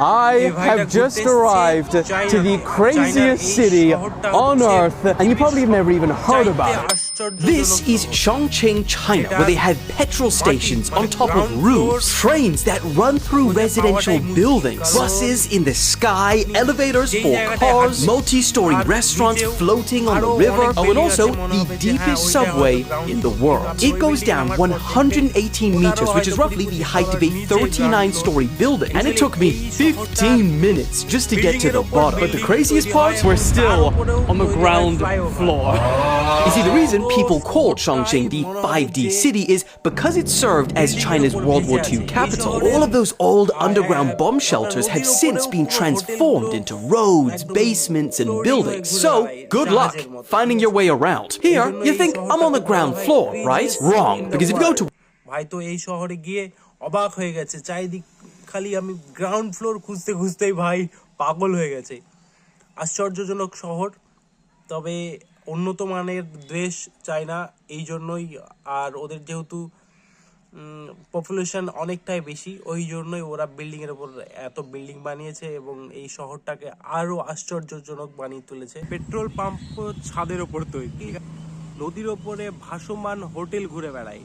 I have just arrived to the craziest city on earth, and you probably have never even heard about it. This is Chongqing, China, where they have petrol stations on top of roofs, trains that run through residential buildings, buses in the sky, elevators for cars, multi-story restaurants floating on the river, and also the deepest subway in the world. It goes down 118 meters, which is roughly the height of a 39-story building, and it took me 15 minutes just to get to the bottom. But the craziest part, We're still on the ground floor. you see, the reason people call Chongqing the 5D city is because it served as China's World War II capital. All of those old underground bomb shelters have since been transformed into roads, basements, and buildings. So, good luck finding your way around. Here, you think I'm on the ground floor, right? Wrong, because if you go to ভাই তো এই শহরে গিয়ে অবাক হয়ে গেছে, চারিদিক খালি আমি গ্রাউন্ড ফ্লোর খুঁজতে খুঁজতেই ভাই পাগল হয়ে গেছে। আশ্চর্যজনক শহর, তবে উন্নত মানের দেশ চায়না, এই জন্যই আর ওদের যেহেতু পপুলেশন অনেকটাই বেশি, ওই জন্যই ওরা বিল্ডিংয়ের উপর এত বিল্ডিং বানিয়েছে এবং এই শহরটাকে আরও আশ্চর্যজনক বানিয়ে তুলেছে। পেট্রোল পাম্প ছাদের ওপর তৈরি, নদীর ওপরে ভাসমান হোটেল ঘুরে বেড়ায়।